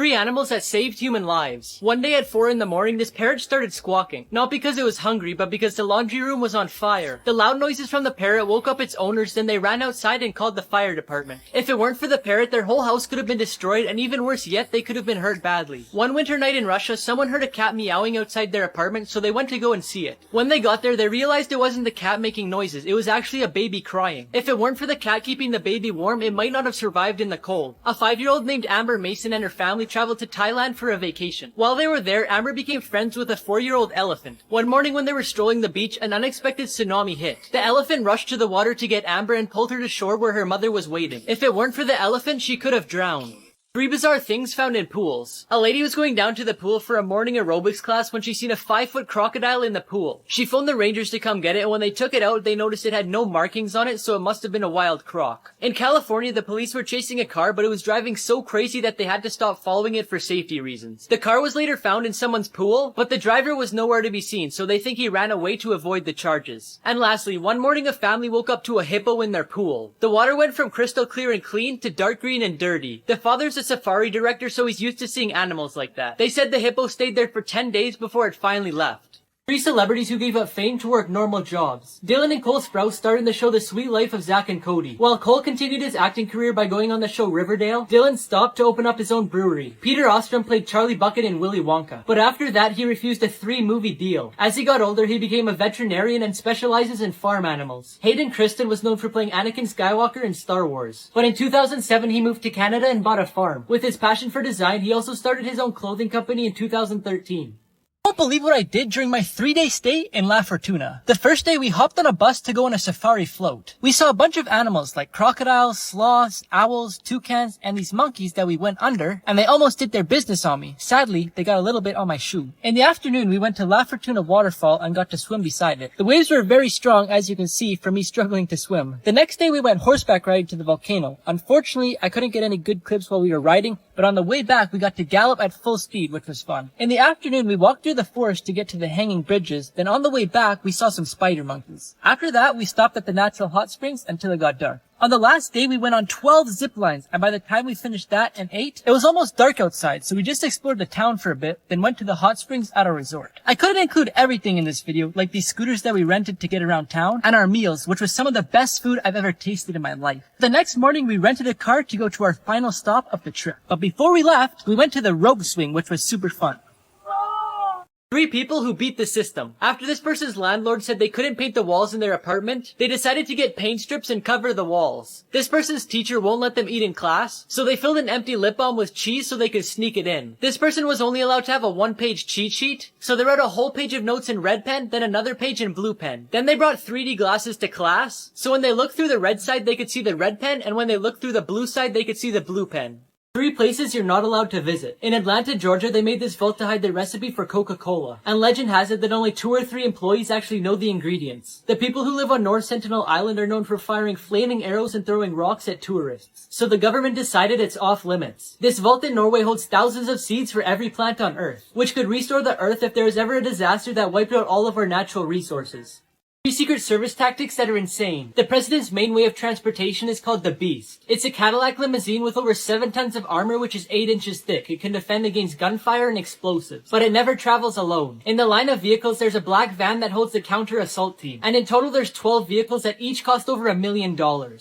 3 animals that saved human lives. One day at 4 in the morning, this parrot started squawking. Not because it was hungry, but because the laundry room was on fire. The loud noises from the parrot woke up its owners, then they ran outside and called the fire department. If it weren't for the parrot, their whole house could have been destroyed, and even worse yet, they could have been hurt badly. One winter night in Russia, someone heard a cat meowing outside their apartment, so they went to go and see it. When they got there, they realized it wasn't the cat making noises, it was actually a baby crying. If it weren't for the cat keeping the baby warm, it might not have survived in the cold. A 5-year-old named Amber Mason and her family traveled to Thailand for a vacation. While they were there, Amber became friends with a 4-year-old elephant. One morning when they were strolling the beach, an unexpected tsunami hit. The elephant rushed to the water to get Amber and pulled her to shore where her mother was waiting. If it weren't for the elephant, she could have drowned. 3 bizarre things found in pools. A lady was going down to the pool for a morning aerobics class when she seen a 5-foot crocodile in the pool. She phoned the rangers to come get it, and when they took it out, they noticed it had no markings on it, so it must have been a wild croc. In California, the police were chasing a car, but it was driving so crazy that they had to stop following it for safety reasons. The car was later found in someone's pool, but the driver was nowhere to be seen, so they think he ran away to avoid the charges. And lastly, one morning a family woke up to a hippo in their pool. The water went from crystal clear and clean to dark green and dirty. The father's a safari director, so he's used to seeing animals like that. They said the hippo stayed there for 10 days before it finally left. 3 celebrities who gave up fame to work normal jobs. Dylan and Cole Sprouse starred in the show The Sweet Life of Zack and Cody. While Cole continued his acting career by going on the show Riverdale, Dylan stopped to open up his own brewery. Peter Ostrom played Charlie Bucket in Willy Wonka, but after that he refused a 3-movie deal. As he got older, he became a veterinarian and specializes in farm animals. Hayden Christensen was known for playing Anakin Skywalker in Star Wars. But in 2007, he moved to Canada and bought a farm. With his passion for design, he also started his own clothing company in 2013. I don't believe what I did during my 3-day stay in La Fortuna. The first day we hopped on a bus to go on a safari float. We saw a bunch of animals like crocodiles, sloths, owls, toucans, and these monkeys that we went under, and they almost did their business on me. Sadly, they got a little bit on my shoe. In the afternoon, we went to La Fortuna waterfall and got to swim beside it. The waves were very strong, as you can see from me struggling to swim. The next day we went horseback riding to the volcano. Unfortunately, I couldn't get any good clips while we were riding, but on the way back we got to gallop at full speed, which was fun. In the afternoon, we walked through the forest to get to the hanging bridges. Then on the way back, we saw some spider monkeys. After that, we stopped at the natural hot springs until it got dark. On the last day, we went on 12 zip lines, and by the time we finished that and ate, it was almost dark outside, so we just explored the town for a bit, then went to the hot springs at our resort. I couldn't include everything in this video, like these scooters that we rented to get around town, and our meals, which was some of the best food I've ever tasted in my life. The next morning, we rented a car to go to our final stop of the trip. But before we left, we went to the rope swing, which was super fun. 3 people who beat the system. After this person's landlord said they couldn't paint the walls in their apartment, they decided to get paint strips and cover the walls. This person's teacher won't let them eat in class, so they filled an empty lip balm with cheese so they could sneak it in. This person was only allowed to have a 1-page cheat sheet, so they wrote a whole page of notes in red pen, then another page in blue pen. Then they brought 3D glasses to class, so when they looked through the red side they could see the red pen, and when they looked through the blue side they could see the blue pen. 3 places you're not allowed to visit. In Atlanta, Georgia, they made this vault to hide their recipe for Coca-Cola. And legend has it that only 2 or 3 employees actually know the ingredients. The people who live on North Sentinel Island are known for firing flaming arrows and throwing rocks at tourists. So the government decided it's off limits. This vault in Norway holds thousands of seeds for every plant on Earth, which could restore the Earth if there is ever a disaster that wiped out all of our natural resources. 3 Secret Service tactics that are insane. The president's main way of transportation is called the Beast. It's a Cadillac limousine with over 7 tons of armor, which is 8 inches thick. It can defend against gunfire and explosives, but it never travels alone. In the line of vehicles, there's a black van that holds the counter-assault team, and in total there's 12 vehicles that each cost over $1 million.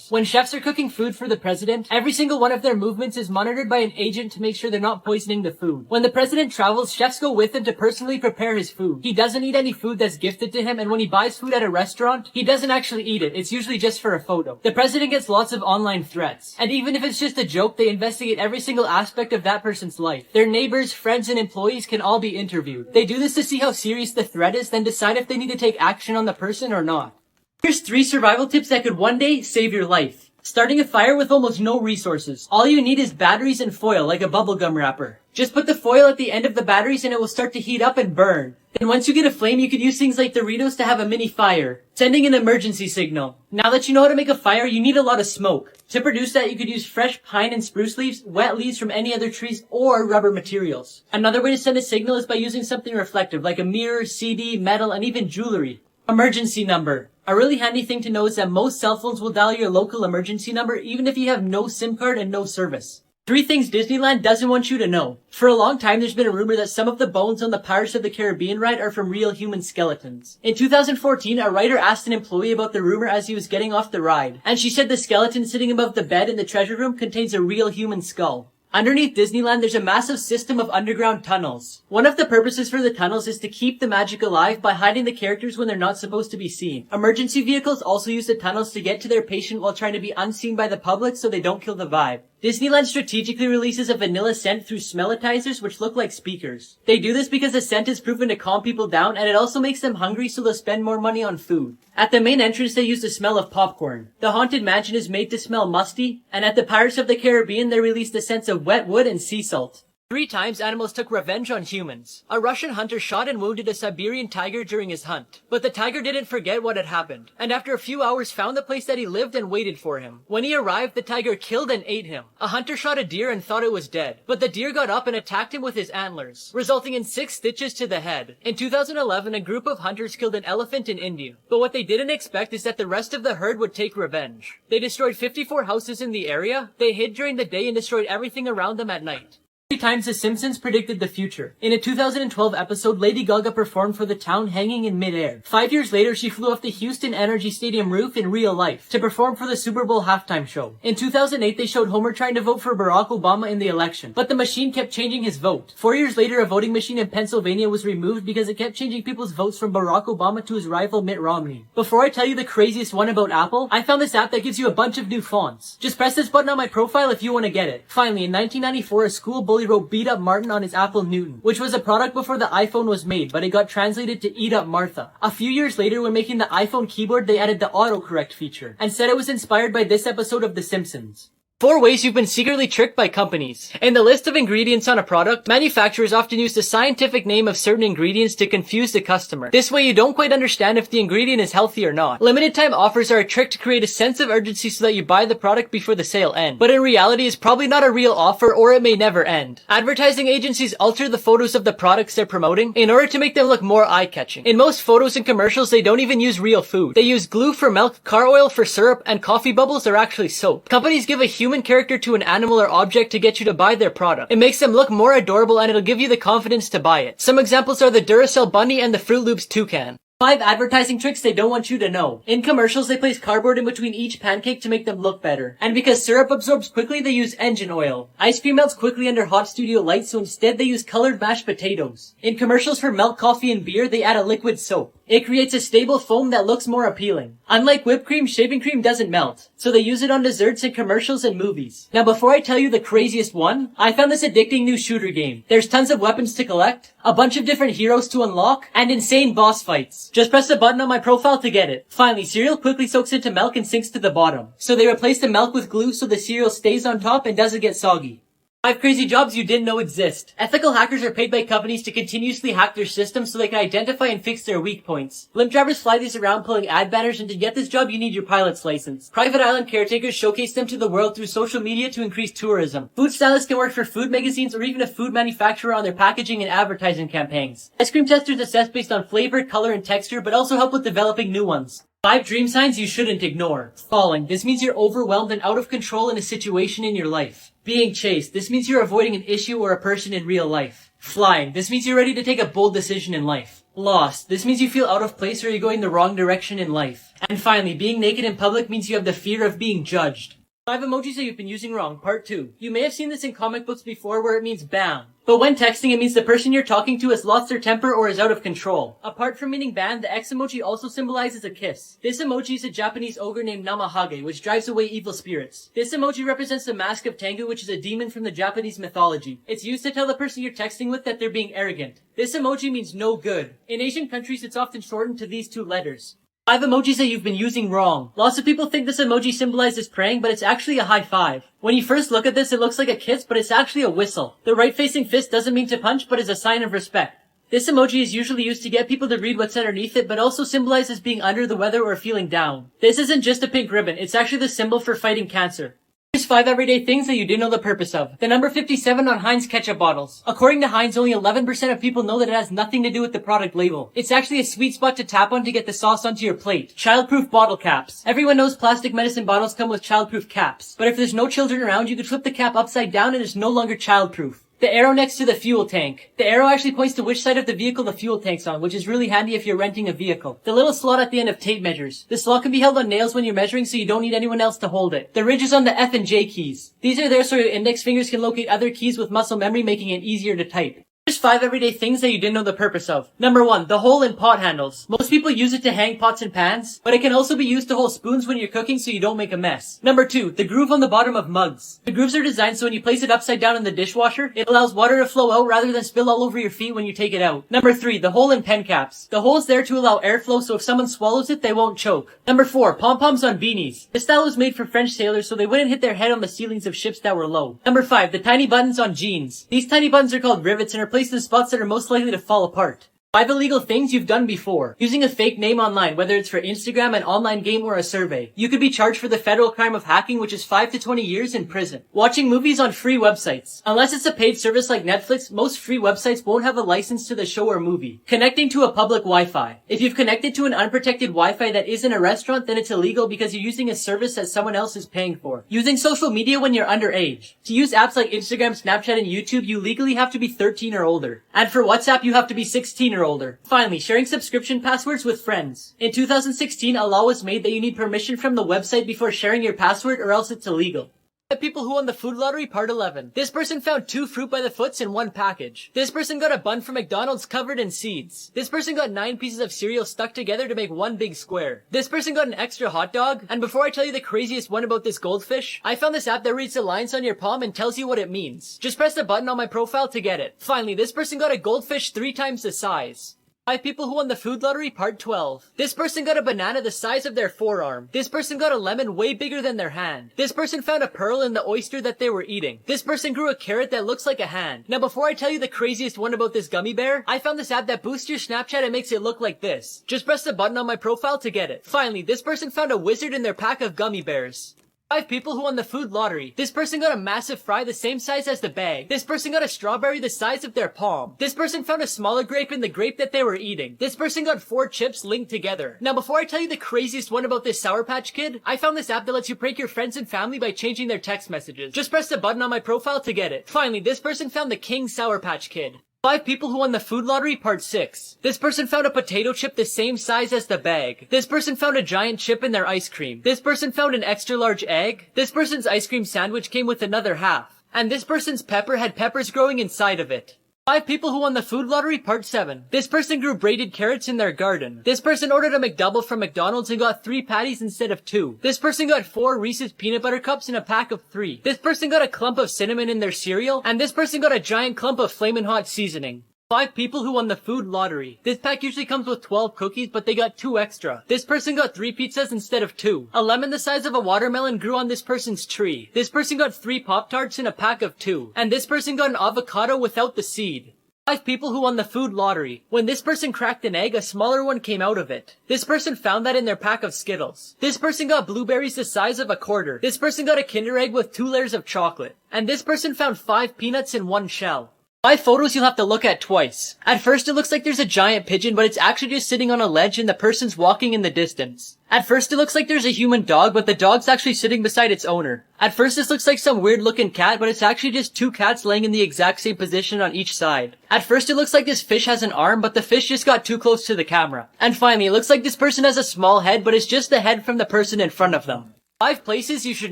When chefs are cooking food for the president, every single one of their movements is monitored by an agent to make sure they're not poisoning the food. When the president travels, chefs go with him to personally prepare his food. He doesn't eat any food that's gifted to him, and when he buys food at a restaurant, he doesn't actually eat it. It's usually just for a photo. The president gets lots of online threats, and even if it's just a joke, they investigate every single aspect of that person's life. Their neighbors, friends, and employees can all be interviewed. They do this to see how serious the threat is, then decide if they need to take action on the person or not. Here's 3 survival tips that could one day save your life. Starting a fire with almost no resources. All you need is batteries and foil, like a bubblegum wrapper. Just put the foil at the end of the batteries and it will start to heat up and burn. Then once you get a flame, you could use things like Doritos to have a mini fire, sending an emergency signal. Now that you know how to make a fire, you need a lot of smoke. To produce that, you could use fresh pine and spruce leaves, wet leaves from any other trees, or rubber materials. Another way to send a signal is by using something reflective, like a mirror, CD, metal, and even jewelry. Emergency number. A really handy thing to know is that most cell phones will dial your local emergency number even if you have no SIM card and no service. 3 things Disneyland doesn't want you to know. For a long time, there's been a rumor that some of the bones on the Pirates of the Caribbean ride are from real human skeletons. In 2014, a writer asked an employee about the rumor as he was getting off the ride, and she said the skeleton sitting above the bed in the treasure room contains a real human skull. Underneath Disneyland, there's a massive system of underground tunnels. One of the purposes for the tunnels is to keep the magic alive by hiding the characters when they're not supposed to be seen. Emergency vehicles also use the tunnels to get to their patient while trying to be unseen by the public so they don't kill the vibe. Disneyland strategically releases a vanilla scent through smellitizers which look like speakers. They do this because the scent is proven to calm people down, and it also makes them hungry so they'll spend more money on food. At the main entrance they use the smell of popcorn. The Haunted Mansion is made to smell musty, and at the Pirates of the Caribbean they release the scents of wet wood and sea salt. 3 times animals took revenge on humans. A Russian hunter shot and wounded a Siberian tiger during his hunt. But the tiger didn't forget what had happened, and after a few hours found the place that he lived and waited for him. When he arrived, the tiger killed and ate him. A hunter shot a deer and thought it was dead, but the deer got up and attacked him with his antlers, resulting in 6 stitches to the head. In 2011, a group of hunters killed an elephant in India, but what they didn't expect is that the rest of the herd would take revenge. They destroyed 54 houses in the area, they hid during the day and destroyed everything around them at night. 3 times The Simpsons predicted the future. In a 2012 episode, Lady Gaga performed for the town hanging in midair. 5 years later, she flew off the Houston Energy Stadium roof in real life to perform for the Super Bowl halftime show. In 2008, they showed Homer trying to vote for Barack Obama in the election, but the machine kept changing his vote. 4 years later, a voting machine in Pennsylvania was removed because it kept changing people's votes from Barack Obama to his rival Mitt Romney. Before I tell you the craziest one about Apple, I found this app that gives you a bunch of new fonts. Just press this button on my profile if you want to get it. Finally, in 1994, a school bully wrote "Beat Up Martin" on his Apple Newton, which was a product before the iPhone was made, but it got translated to "Eat Up Martha." A few years later, when making the iPhone keyboard, they added the autocorrect feature, and said it was inspired by this episode of The Simpsons. 4 ways you've been secretly tricked by companies. In the list of ingredients on a product, manufacturers often use the scientific name of certain ingredients to confuse the customer. This way you don't quite understand if the ingredient is healthy or not. Limited time offers are a trick to create a sense of urgency so that you buy the product before the sale ends. But in reality, it's probably not a real offer, or it may never end. Advertising agencies alter the photos of the products they're promoting in order to make them look more eye-catching. In most photos and commercials, they don't even use real food. They use glue for milk, car oil for syrup, and coffee bubbles are actually soap. Companies give a human character to an animal or object to get you to buy their product. It makes them look more adorable and it'll give you the confidence to buy it. Some examples are the Duracell bunny and the Fruit Loops toucan. 5 advertising tricks they don't want you to know. In commercials, they place cardboard in between each pancake to make them look better. And because syrup absorbs quickly, they use engine oil. Ice cream melts quickly under hot studio lights, so instead they use colored mashed potatoes. In commercials for milk, coffee, and beer, they add a liquid soap. It creates a stable foam that looks more appealing. Unlike whipped cream, shaving cream doesn't melt, so they use it on desserts in commercials and movies. Now before I tell you the craziest one, I found this addicting new shooter game. There's tons of weapons to collect, a bunch of different heroes to unlock, and insane boss fights. Just press the button on my profile to get it. Finally, cereal quickly soaks into milk and sinks to the bottom. So they replace the milk with glue so the cereal stays on top and doesn't get soggy. 5 crazy jobs you didn't know exist. Ethical hackers are paid by companies to continuously hack their systems so they can identify and fix their weak points. Blimp drivers fly these around pulling ad banners, and to get this job you need your pilot's license. Private island caretakers showcase them to the world through social media to increase tourism. Food stylists can work for food magazines or even a food manufacturer on their packaging and advertising campaigns. Ice cream testers assess based on flavor, color, and texture, but also help with developing new ones. 5 dream signs you shouldn't ignore. Falling. This means you're overwhelmed and out of control in a situation in your life. Being chased. This means you're avoiding an issue or a person in real life. Flying. This means you're ready to take a bold decision in life. Lost. This means you feel out of place or you're going the wrong direction in life. And finally, being naked in public means you have the fear of being judged. 5 emojis that you've been using wrong, part 2. You may have seen this in comic books before where it means bam. But when texting, it means the person you're talking to has lost their temper or is out of control. Apart from meaning ban, the X emoji also symbolizes a kiss. This emoji is a Japanese ogre named Namahage, which drives away evil spirits. This emoji represents the mask of Tengu, which is a demon from the Japanese mythology. It's used to tell the person you're texting with that they're being arrogant. This emoji means no good. In Asian countries, it's often shortened to these 2 letters. 5 emojis that you've been using wrong. Lots of people think this emoji symbolizes praying, but it's actually a high five. When you first look at this, it looks like a kiss, but it's actually a whistle. The right-facing fist doesn't mean to punch, but is a sign of respect. This emoji is usually used to get people to read what's underneath it, but also symbolizes being under the weather or feeling down. This isn't just a pink ribbon, it's actually the symbol for fighting cancer. Here's 5 everyday things that you didn't know the purpose of. The number 57 on Heinz ketchup bottles. According to Heinz, only 11% of people know that it has nothing to do with the product label. It's actually a sweet spot to tap on to get the sauce onto your plate. Childproof bottle caps. Everyone knows plastic medicine bottles come with childproof caps. But if there's no children around, you could flip the cap upside down and it's no longer childproof. The arrow next to the fuel tank. The arrow actually points to which side of the vehicle the fuel tank's on, which is really handy if you're renting a vehicle. The little slot at the end of tape measures. The slot can be held on nails when you're measuring, so you don't need anyone else to hold it. The ridges on the F and J keys. These are there so your index fingers can locate other keys with muscle memory, making it easier to type. Here's 5 everyday things that you didn't know the purpose of. Number 1, the hole in pot handles. Most people use it to hang pots and pans, but it can also be used to hold spoons when you're cooking so you don't make a mess. Number 2, the groove on the bottom of mugs. The grooves are designed so when you place it upside down in the dishwasher, it allows water to flow out rather than spill all over your feet when you take it out. Number 3, the hole in pen caps. The hole is there to allow airflow so if someone swallows it, they won't choke. Number 4, pom-poms on beanies. This style was made for French sailors so they wouldn't hit their head on the ceilings of ships that were low. Number 5, the tiny buttons on jeans. These tiny buttons are called rivets and are placed in spots that are most likely to fall apart. 5 illegal things you've done before. Using a fake name online, whether it's for Instagram, an online game, or a survey. You could be charged for the federal crime of hacking, which is 5 to 20 years in prison. Watching movies on free websites. Unless it's a paid service like Netflix, most free websites won't have a license to the show or movie. Connecting to a public Wi-Fi. If you've connected to an unprotected Wi-Fi that isn't a restaurant, then it's illegal because you're using a service that someone else is paying for. Using social media when you're underage. To use apps like Instagram, Snapchat, and YouTube, you legally have to be 13 or older. And for WhatsApp, you have to be 16 or older. Finally, sharing subscription passwords with friends. In 2016, a law was made that you need permission from the website before sharing your password or else it's illegal. The people who won the food lottery, part 11. This person found 2 fruit by the foots in 1 package. This person got a bun from McDonald's covered in seeds. This person got 9 pieces of cereal stuck together to make 1 big square. This person got an extra hot dog. And before I tell you the craziest one about this goldfish, I found this app that reads the lines on your palm and tells you what it means. Just press the button on my profile to get it. Finally, this person got a goldfish 3 times the size. 5 people who won the food lottery, part 12. This person got a banana the size of their forearm. This person got a lemon way bigger than their hand. This person found a pearl in the oyster that they were eating. This person grew a carrot that looks like a hand. Now before I tell you the craziest one about this gummy bear, I found this app that boosts your Snapchat and makes it look like this. Just press the button on my profile to get it. Finally, this person found a wizard in their pack of gummy bears. 5 people who won the food lottery. This person got a massive fry the same size as the bag. This person got a strawberry the size of their palm. This person found a smaller grape in the grape that they were eating. This person got 4 chips linked together. Now before I tell you the craziest one about this Sour Patch Kid, I found this app that lets you prank your friends and family by changing their text messages. Just press the button on my profile to get it. Finally, this person found the King Sour Patch Kid. 5 people who won the food lottery, part 6. This person found a potato chip the same size as the bag. This person found a giant chip in their ice cream. This person found an extra large egg. This person's ice cream sandwich came with another half. And this person's pepper had peppers growing inside of it. 5 people who won the food lottery, part 7. This person grew braided carrots in their garden. This person ordered a McDouble from McDonald's and got 3 patties instead of 2. This person got 4 Reese's peanut butter cups in a pack of 3. This person got a clump of cinnamon in their cereal. And this person got a giant clump of Flamin' Hot seasoning. 5 people who won the food lottery. This pack usually comes with 12 cookies, but they got 2 extra. This person got 3 pizzas instead of 2. A lemon the size of a watermelon grew on this person's tree. This person got 3 Pop-Tarts in a pack of 2. And this person got an avocado without the seed. 5 people who won the food lottery. When this person cracked an egg, a smaller one came out of it. This person found that in their pack of Skittles. This person got blueberries the size of a quarter. This person got a Kinder Egg with 2 layers of chocolate. And this person found 5 peanuts in 1 shell. 5 photos you'll have to look at twice. At first it looks like there's a giant pigeon, but it's actually just sitting on a ledge and the person's walking in the distance. At first it looks like there's a human dog, but the dog's actually sitting beside its owner. At first this looks like some weird looking cat, but it's actually just 2 cats laying in the exact same position on each side. At first it looks like this fish has an arm, but the fish just got too close to the camera. And finally, it looks like this person has a small head, but it's just the head from the person in front of them. 5 places you should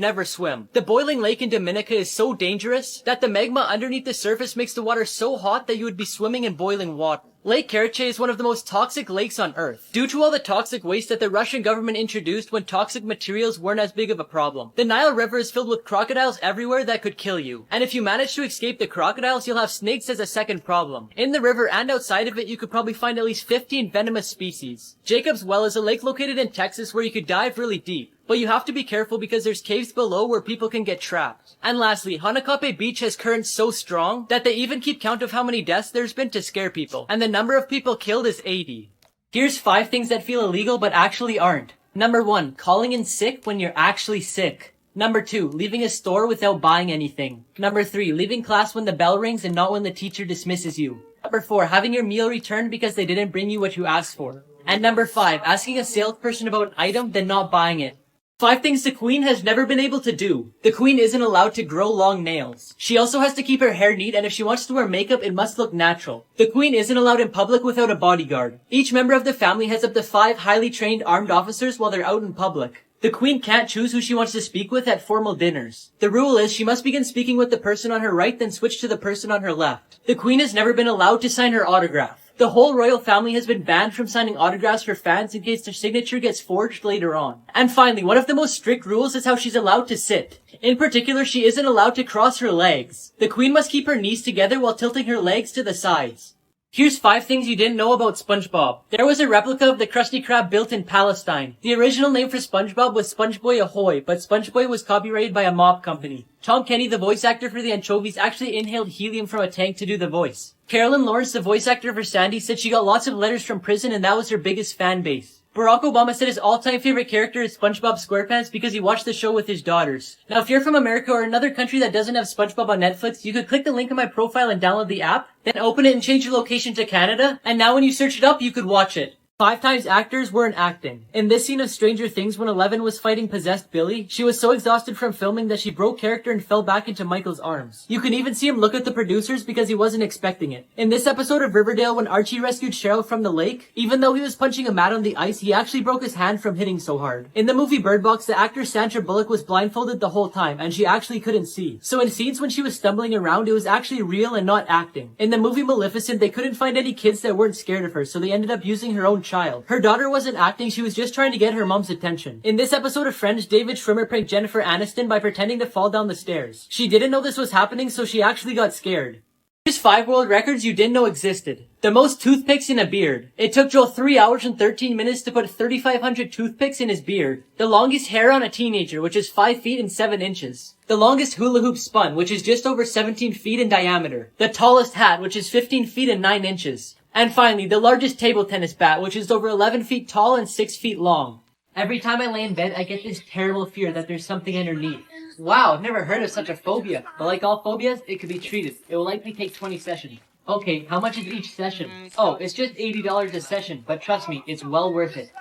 never swim. The boiling lake in Dominica is so dangerous that the magma underneath the surface makes the water so hot that you would be swimming in boiling water. Lake Karachay is one of the most toxic lakes on Earth, due to all the toxic waste that the Russian government introduced when toxic materials weren't as big of a problem. The Nile River is filled with crocodiles everywhere that could kill you, and if you manage to escape the crocodiles, you'll have snakes as a second problem. In the river and outside of it, you could probably find at least 15 venomous species. Jacob's Well is a lake located in Texas where you could dive really deep. But you have to be careful because there's caves below where people can get trapped. And lastly, Hanakape Beach has currents so strong that they even keep count of how many deaths there's been to scare people. And the number of people killed is 80. Here's 5 things that feel illegal but actually aren't. Number 1, calling in sick when you're actually sick. Number 2, leaving a store without buying anything. Number 3, leaving class when the bell rings and not when the teacher dismisses you. Number 4, having your meal returned because they didn't bring you what you asked for. And number 5, asking a salesperson about an item then not buying it. 5 things the queen has never been able to do. The queen isn't allowed to grow long nails. She also has to keep her hair neat, and if she wants to wear makeup, it must look natural. The queen isn't allowed in public without a bodyguard. Each member of the family has up to 5 highly trained armed officers while they're out in public. The queen can't choose who she wants to speak with at formal dinners. The rule is she must begin speaking with the person on her right, then switch to the person on her left. The queen has never been allowed to sign her autograph. The whole royal family has been banned from signing autographs for fans in case their signature gets forged later on. And finally, one of the most strict rules is how she's allowed to sit. In particular, she isn't allowed to cross her legs. The queen must keep her knees together while tilting her legs to the sides. Here's 5 things you didn't know about SpongeBob. There was a replica of the Krusty Krab built in Palestine. The original name for SpongeBob was SpongeBoy Ahoy, but SpongeBoy was copyrighted by a mop company. Tom Kenny, the voice actor for the anchovies, actually inhaled helium from a tank to do the voice. Carolyn Lawrence, the voice actor for Sandy, said she got lots of letters from prison and that was her biggest fan base. Barack Obama said his all-time favorite character is SpongeBob SquarePants because he watched the show with his daughters. Now, if you're from America or another country that doesn't have SpongeBob on Netflix, you could click the link in my profile and download the app, then open it and change your location to Canada, and now when you search it up, you could watch it. 5 times actors weren't acting. In this scene of Stranger Things when Eleven was fighting possessed Billy, she was so exhausted from filming that she broke character and fell back into Michael's arms. You can even see him look at the producers because he wasn't expecting it. In this episode of Riverdale when Archie rescued Cheryl from the lake, even though he was punching a mat on the ice, he actually broke his hand from hitting so hard. In the movie Bird Box, the actor Sandra Bullock was blindfolded the whole time and she actually couldn't see. So in scenes when she was stumbling around, it was actually real and not acting. In the movie Maleficent, they couldn't find any kids that weren't scared of her, so they ended up using her own child. Her daughter wasn't acting, she was just trying to get her mom's attention. In this episode of Friends, David Schwimmer pranked Jennifer Aniston by pretending to fall down the stairs. She didn't know this was happening, so she actually got scared. Here's 5 world records you didn't know existed. The most toothpicks in a beard. It took Joel 3 hours and 13 minutes to put 3,500 toothpicks in his beard. The longest hair on a teenager, which is 5 feet and 7 inches. The longest hula hoop spun, which is just over 17 feet in diameter. The tallest hat, which is 15 feet and 9 inches. And finally, the largest table tennis bat, which is over 11 feet tall and 6 feet long. Every time I lay in bed, I get this terrible fear that there's something underneath. Wow, I've never heard of such a phobia. But like all phobias, it could be treated. It will likely take 20 sessions. Okay, how much is each session? Oh, it's just $80 a session, but trust me, it's well worth it.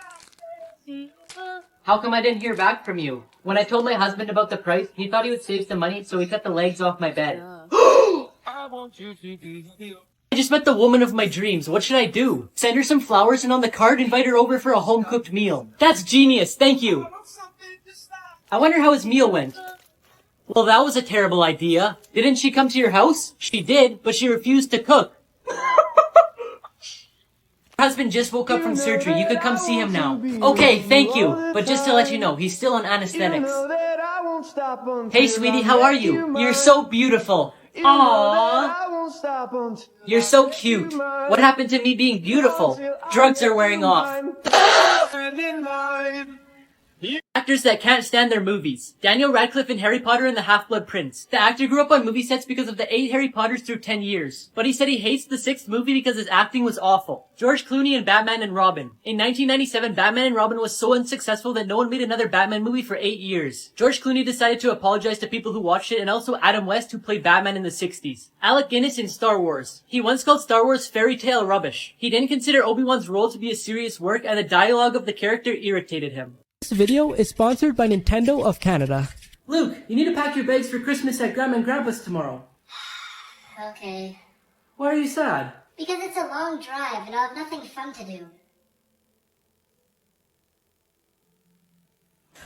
How come I didn't hear back from you? When I told my husband about the price, he thought he would save some money, so he cut the legs off my bed. I just met the woman of my dreams. What should I do? Send her some flowers and on the card invite her over for a home-cooked meal. That's genius, thank you. I wonder how his meal went. Well, that was a terrible idea. Didn't she come to your house? She did, but she refused to cook. Her husband just woke up from surgery. You could come see him now. Okay, thank you. But just to let you know, he's still on anesthetics. Hey, sweetie, how are you? You're so beautiful. Aww. You're so cute. What happened to me being beautiful? Drugs are wearing off. Actors that can't stand their movies. Daniel Radcliffe in Harry Potter and the Half-Blood Prince. The actor grew up on movie sets because of the 8 Harry Potters through 10 years. But he said he hates the 6th movie because his acting was awful. George Clooney in Batman and Robin. In 1997, Batman and Robin was so unsuccessful that no one made another Batman movie for 8 years. George Clooney decided to apologize to people who watched it and also Adam West who played Batman in the 60s. Alec Guinness in Star Wars. He once called Star Wars fairy tale rubbish. He didn't consider Obi-Wan's role to be a serious work and the dialogue of the character irritated him. This video is sponsored by Nintendo of Canada. Luke, you need to pack your bags for Christmas at Grandma and Grandpa's tomorrow. Okay. Why are you sad? Because it's a long drive and I'll have nothing fun to do.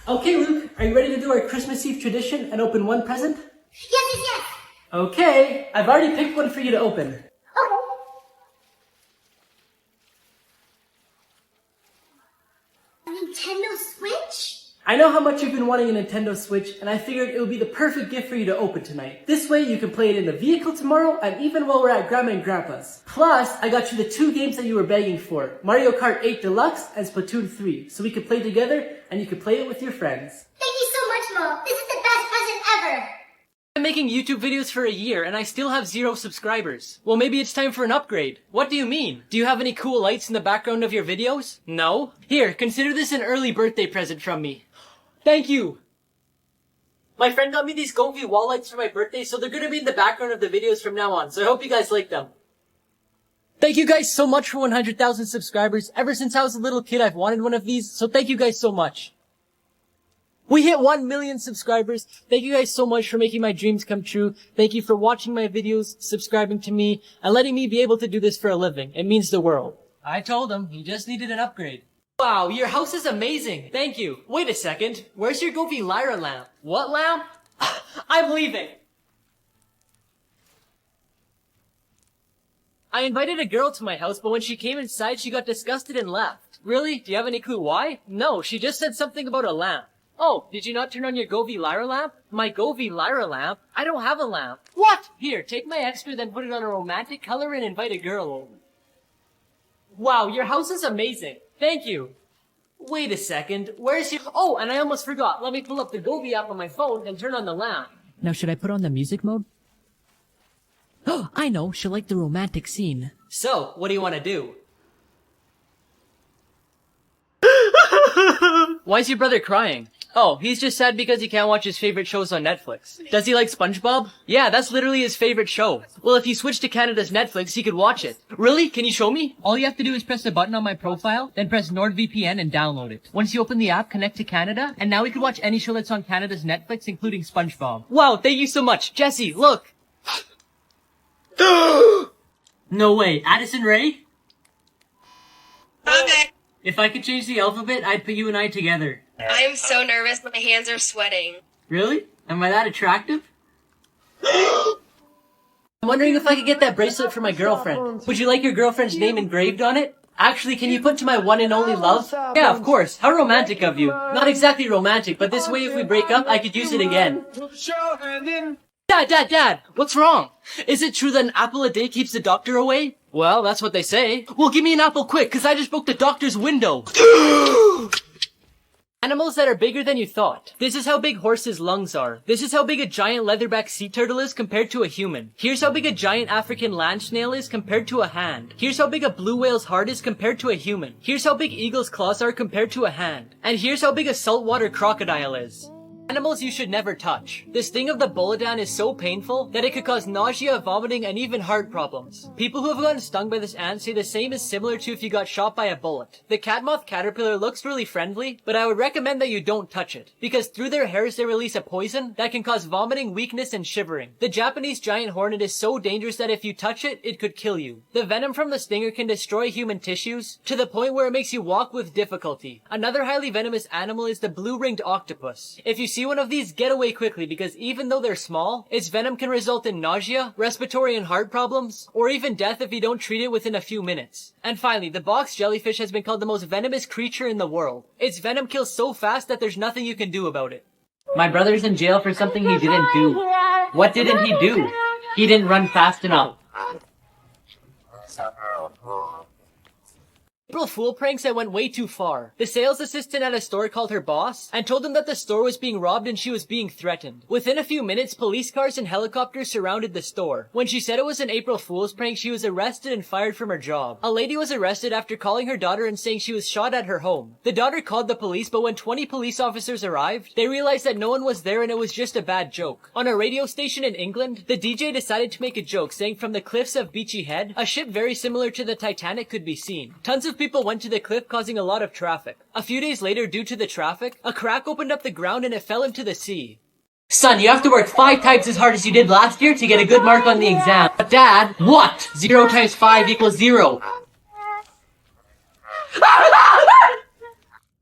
Okay, Luke, are you ready to do our Christmas Eve tradition and open one present? Yes. Okay, I've already picked one for you to open. Okay. A Nintendo Switch? I know how much you've been wanting a Nintendo Switch, and I figured it would be the perfect gift for you to open tonight. This way you can play it in the vehicle tomorrow, and even while we're at Grandma and Grandpa's. Plus, I got you the 2 games that you were begging for, Mario Kart 8 Deluxe and Splatoon 3, so we could play together, and you could play it with your friends. Thank you so much, Mom. This is the best present ever. I've been making YouTube videos for a year, and I still have 0 subscribers. Well, maybe it's time for an upgrade. What do you mean? Do you have any cool lights in the background of your videos? No? Here, consider this an early birthday present from me. Thank you! My friend got me these Govi wall lights for my birthday, so they're gonna be in the background of the videos from now on, so I hope you guys like them. Thank you guys so much for 100,000 subscribers. Ever since I was a little kid, I've wanted one of these, so thank you guys so much. We hit 1 million subscribers. Thank you guys so much for making my dreams come true. Thank you for watching my videos, subscribing to me, and letting me be able to do this for a living. It means the world. I told him, he just needed an upgrade. Wow, your house is amazing. Thank you. Wait a second. Where's your Govi Lyra lamp? What lamp? I'm leaving. I invited a girl to my house, but when she came inside, she got disgusted and left. Really? Do you have any clue why? No, she just said something about a lamp. Oh, did you not turn on your Govi Lyra lamp? My Govi Lyra lamp? I don't have a lamp. What? Here, take my extra, then put it on a romantic color and invite a girl over. Wow, your house is amazing. Thank you. Wait a second. Where's your... Oh, and I almost forgot. Let me pull up the Govi app on my phone and turn on the lamp. Now, should I put on the music mode? Oh, I know. She'll like the romantic scene. So, what do you want to do? Why is your brother crying? Oh, he's just sad because he can't watch his favorite shows on Netflix. Does he like SpongeBob? Yeah, that's literally his favorite show. Well, if you switch to Canada's Netflix, he could watch it. Really? Can you show me? All you have to do is press the button on my profile, then press NordVPN and download it. Once you open the app, connect to Canada, and now we can watch any show that's on Canada's Netflix, including SpongeBob. Wow, thank you so much. Jesse, look! No way. Addison Rae? Okay. If I could change the alphabet, I'd put you and I together. I am so nervous. My hands are sweating. Really? Am I that attractive? I'm wondering if I could get that bracelet for my girlfriend. Would you like your girlfriend's name engraved on it? Actually, can you put to my one and only love? Yeah, of course. How romantic of you. Not exactly romantic, but this way if we break up, I could use it again. Dad, what's wrong? Is it true that an apple a day keeps the doctor away? Well, that's what they say. Well, give me an apple quick, cause I just broke the doctor's window. Animals that are bigger than you thought. This is how big horses' lungs are. This is how big a giant leatherback sea turtle is compared to a human. Here's how big a giant African land snail is compared to a hand. Here's how big a blue whale's heart is compared to a human. Here's how big eagle's claws are compared to a hand. And here's how big a saltwater crocodile is. Animals you should never touch. The sting of the bolodan is so painful that it could cause nausea, vomiting, and even heart problems. People who have gotten stung by this ant say the same is similar to if you got shot by a bullet. The catmoth caterpillar looks really friendly, but I would recommend that you don't touch it, because through their hairs they release a poison that can cause vomiting, weakness, and shivering. The Japanese giant hornet is so dangerous that if you touch it, it could kill you. The venom from the stinger can destroy human tissues, to the point where it makes you walk with difficulty. Another highly venomous animal is the blue-ringed octopus. If you see one of these, get away quickly, because even though they're small, its venom can result in nausea, respiratory and heart problems, or even death if you don't treat it within a few minutes. And finally, the box jellyfish has been called the most venomous creature in the world. Its venom kills so fast that there's nothing you can do about it. My brother's in jail for something he didn't do. What didn't he do? He didn't run fast enough. April Fool pranks that went way too far. The sales assistant at a store called her boss and told him that the store was being robbed and she was being threatened. Within a few minutes, police cars and helicopters surrounded the store. When she said it was an April Fool's prank, she was arrested and fired from her job. A lady was arrested after calling her daughter and saying she was shot at her home. The daughter called the police, but when 20 police officers arrived, they realized that no one was there and it was just a bad joke. On a radio station in England, the DJ decided to make a joke saying from the cliffs of Beachy Head, a ship very similar to the Titanic could be seen. Tons of people went to the cliff, causing a lot of traffic. A few days later, due to the traffic, a crack opened up the ground and it fell into the sea. Son, you have to work 5 times as hard as you did last year to get a good mark on the exam. But Dad, what? 0 times 5 equals 0.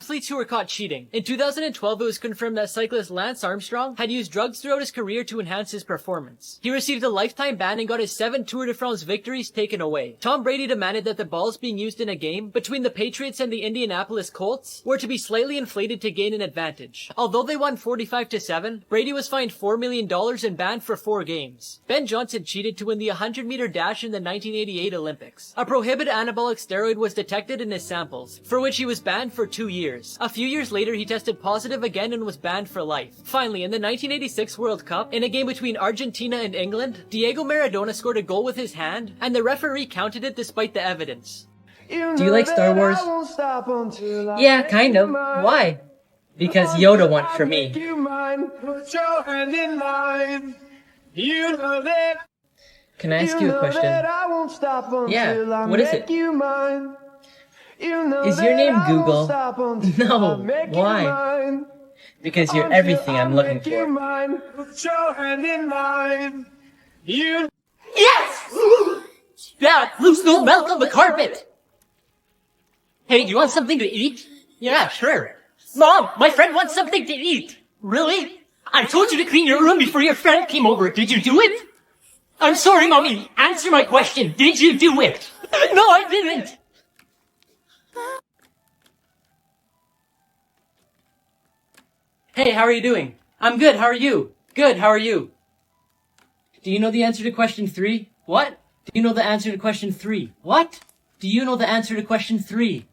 Athletes who were caught cheating. In 2012, it was confirmed that cyclist Lance Armstrong had used drugs throughout his career to enhance his performance. He received a lifetime ban and got his 7 Tour de France victories taken away. Tom Brady demanded that the balls being used in a game between the Patriots and the Indianapolis Colts were to be slightly inflated to gain an advantage. Although they won 45-7, Brady was fined $4 million and banned for 4 games. Ben Johnson cheated to win the 100-meter dash in the 1988 Olympics. A prohibited anabolic steroid was detected in his samples, for which he was banned for 2 years. A few years later, he tested positive again and was banned for life. Finally, in the 1986 World Cup, in a game between Argentina and England, Diego Maradona scored a goal with his hand, and the referee counted it despite the evidence. Do you like Star Wars? Yeah, kind of. Why? Because Yoda went for me. Can I ask you a question? Yeah, what is it? Is your name Google? No, why? Because you're everything I'm looking for. Yes! Dad, loose no milk on the carpet! Hey, do you want something to eat? Yeah, sure. Mom, my friend wants something to eat. Really? I told you to clean your room before your friend came over. Did you do it? I'm sorry, Mommy. Answer my question. Did you do it? No, I didn't. Hey, how are you doing? I'm good. How are you? Good. How are you? Do you know the answer to question 3? What? Do you know the answer to question 3? What? Do you know the answer to question 3?